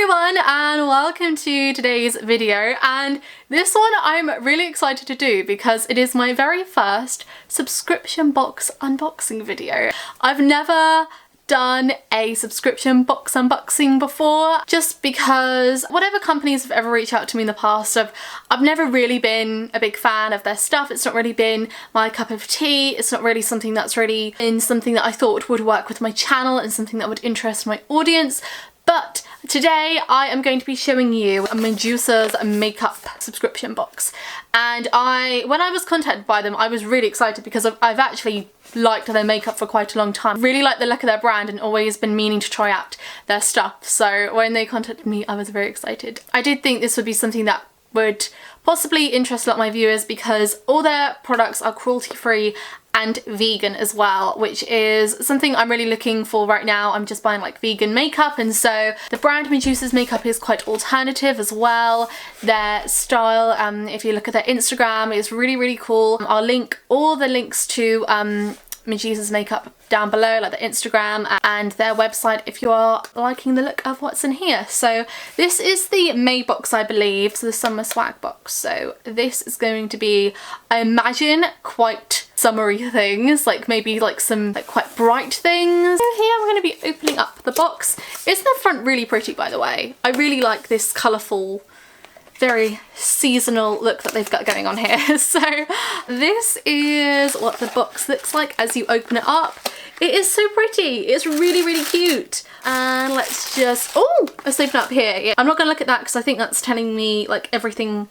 everyone and welcome to today's video, and this one I'm really excited to do because it is my very first subscription box unboxing video. I've never done a subscription box unboxing before just because whatever companies have ever reached out to me in the past, I've never really been a big fan of their stuff. It's not really been my cup of tea. It's not really something that's really been something that I thought would work with my channel and something that would interest my audience. But today I am going to be showing you a Medusa'S makeup subscription box, and when I was contacted by them I was really excited because I've actually liked their makeup for quite a long time. Really like the look of their brand and always been meaning to try out their stuff, so when they contacted me I was very excited. I did think this would be something that would possibly interest a lot of my viewers because all their products are cruelty-free and vegan as well, which is something I'm really looking for right now. I'm just buying like vegan makeup, and so the brand Medusa'S makeup is quite alternative as well. Their style, if you look at their Instagram, is really cool. I'll link all the links to Medusa'S makeup down below, like the Instagram and their website, if you are liking the look of what's in here. So this is the May box, I believe, so the summer swag box. So this is going to be, I imagine, quite summery things, like maybe like some like quite bright things. So here I'm going to be opening up the box. Isn't the front really pretty, by the way? I really like this colourful, very seasonal look that they've got going on here. So this is what the box looks like as you open it up. It is so pretty. It's really cute. And let's just, oh, let's open up here. Yeah, I'm not gonna look at that because I think that's telling me like everything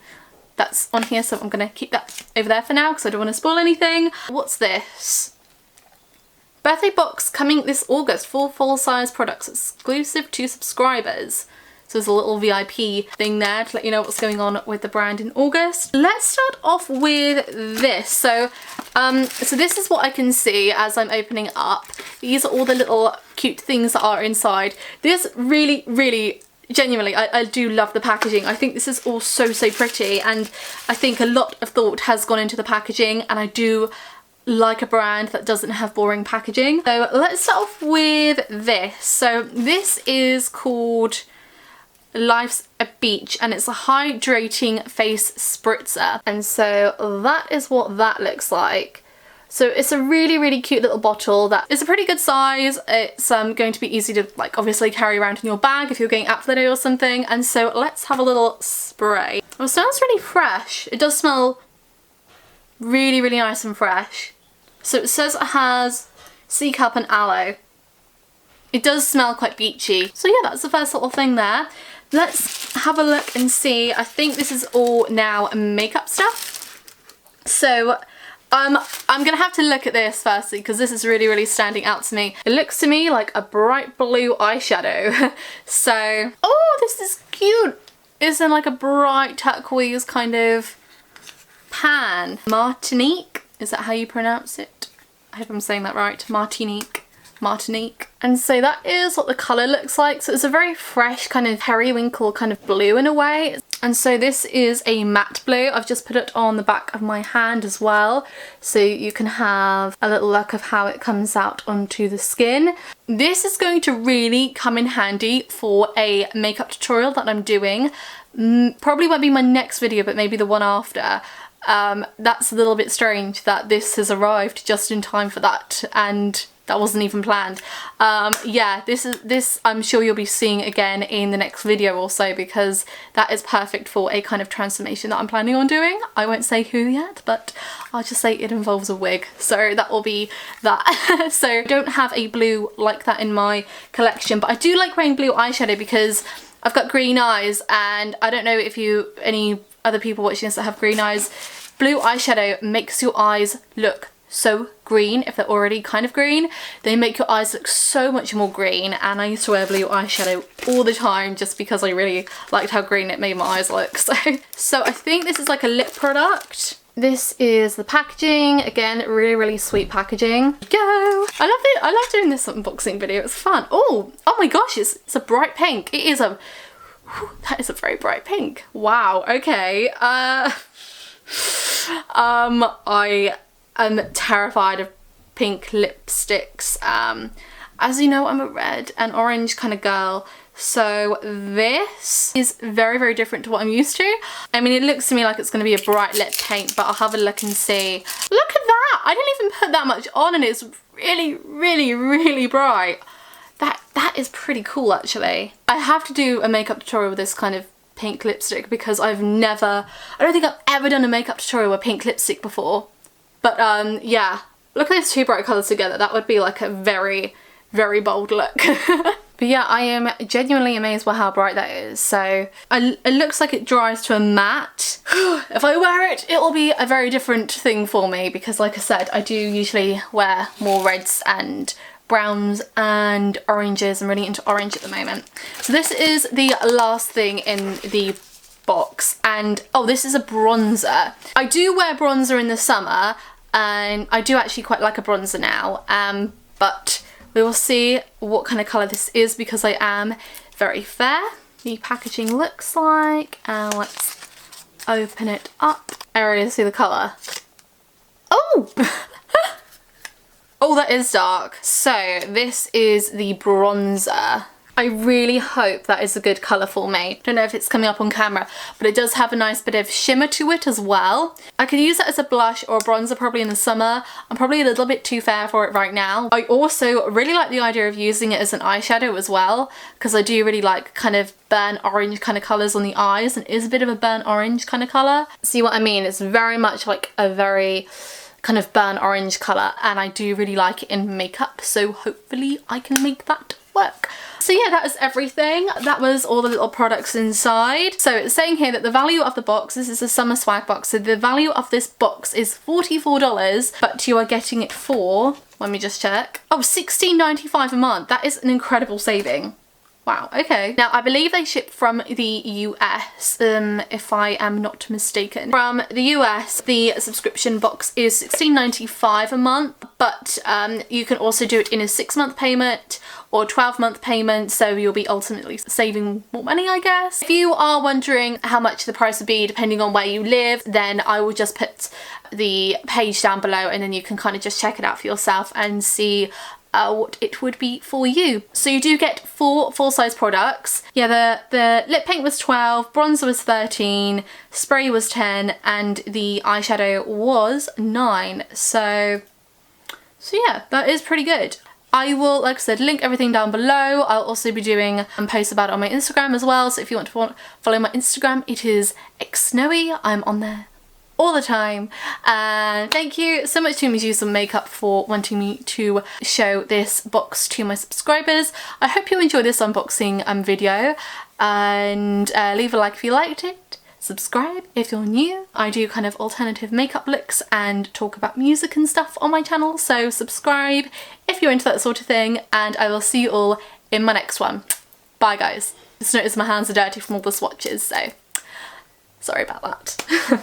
that's on here, so I'm gonna keep that over there for now because I don't want to spoil anything. What's this? Birthday box coming this August. 4 full-size products exclusive to subscribers. So there's a little VIP thing there to let you know what's going on with the brand in August. Let's start off with this. So this is what I can see as I'm opening it up. These are all the little cute things that are inside. This really, genuinely, I do love the packaging. I think this is all so pretty, and I think a lot of thought has gone into the packaging, and I do like a brand that doesn't have boring packaging. So let's start off with this. So this is called Life's a Beach, and it's a hydrating face spritzer, and so that is what that looks like. So it's a really cute little bottle that is a pretty good size. It's going to be easy to like obviously carry around in your bag if you're going out for the day or something. And so let's have a little spray. Well, it smells really fresh. It does smell really nice and fresh. So it says it has sea cup and aloe. It does smell quite beachy. So yeah, that's the first little thing there. Let's have a look and see. I think this is all now makeup stuff. So I'm gonna have to look at this firstly because this is really standing out to me. It looks to me like a bright blue eyeshadow. So, oh, this is cute. It's in like a bright turquoise kind of pan. Martinique, is that how you pronounce it? I hope I'm saying that right. Martinique. And so that is what the colour looks like. So it's a very fresh kind of periwinkle kind of blue in a way. And so this is a matte blue. I've just put it on the back of my hand as well, so you can have a little look of how it comes out onto the skin. This is going to really come in handy for a makeup tutorial that I'm doing. Probably won't be my next video, but maybe the one after. That's a little bit strange that this has arrived just in time for that, and that wasn't even planned. Yeah, this I'm sure you'll be seeing again in the next video or so, because that is perfect for a kind of transformation that I'm planning on doing. I won't say who yet, but I'll just say it involves a wig, so that will be that. So I don't have a blue like that in my collection, but I do like wearing blue eyeshadow because I've got green eyes, and I don't know if any other people watching this that have green eyes. Blue eyeshadow makes your eyes look so green. If they're already kind of green, they make your eyes look so much more green, and I used to wear blue eyeshadow all the time just because I really liked how green it made my eyes look. So I think this is like a lip product. This is the packaging. Again, really sweet packaging. Go! I love it. I love doing this unboxing video. It's fun. Oh my gosh, it's a bright pink. It is a, that is a very bright pink. Wow, okay. I'm terrified of pink lipsticks. As you know, I'm a red and orange kind of girl, So this is very, very different to what I'm used to. I mean, it looks to me like it's going to be a bright lip paint, but I'll have a look and see. Look at that! I didn't even put that much on and it's really, really, really bright. That is pretty cool, actually. I have to do a makeup tutorial with this kind of pink lipstick because I don't think I've ever done a makeup tutorial with pink lipstick before. But yeah, look at those two bright colours together. That would be like a very, very bold look. But yeah, I am genuinely amazed by how bright that is. So it looks like it dries to a matte. If I wear it, it will be a very different thing for me because like I said, I do usually wear more reds and browns and oranges. I'm really into orange at the moment. So this is the last thing in the box, and oh, this is a bronzer. I do wear bronzer in the summer and I do actually quite like a bronzer now, but we will see what kind of colour this is because I am very fair. The packaging looks like, and let's open it up. I already see the colour. Oh! Oh, that is dark. So this is the bronzer. I really hope that is a good colour for me. Don't know if it's coming up on camera, but it does have a nice bit of shimmer to it as well. I could use it as a blush or a bronzer probably in the summer. I'm probably a little bit too fair for it right now. I also really like the idea of using it as an eyeshadow as well, because I do really like kind of burnt orange kind of colours on the eyes, and it is a bit of a burnt orange kind of colour. See what I mean? It's very much like a very kind of burnt orange colour, and I do really like it in makeup, so hopefully I can make that work. So yeah, that is everything. That was all the little products inside. So it's saying here that the value of the box, this is a summer swag box, so the value of this box is $44, but you are getting it for, let me just check, oh, $16.95 a month. That is an incredible saving. Wow, okay. Now, I believe they ship from the US, if I am not mistaken. From the US, the subscription box is $16.95 a month, but you can also do it in a 6-month payment or 12-month payment, so you'll be ultimately saving more money, I guess. If you are wondering how much the price would be depending on where you live, then I will just put the page down below and then you can kind of just check it out for yourself and see what it would be for you. So you do get 4 full-size products. Yeah, the lip paint was 12, bronzer was 13, spray was 10, and the eyeshadow was 9. So yeah, that is pretty good. I will, like I said, link everything down below. I'll also be doing posts about it on my Instagram as well, so if you want to follow my Instagram, it is xsnowy. I'm on there all the time. And thank you so much to Medusa'S Makeup for wanting me to show this box to my subscribers. I hope you enjoyed this unboxing video, and leave a like if you liked it. Subscribe if you're new. I do kind of alternative makeup looks and talk about music and stuff on my channel, so subscribe if you're into that sort of thing, and I will see you all in my next one. Bye guys. Just noticed my hands are dirty from all the swatches, so sorry about that.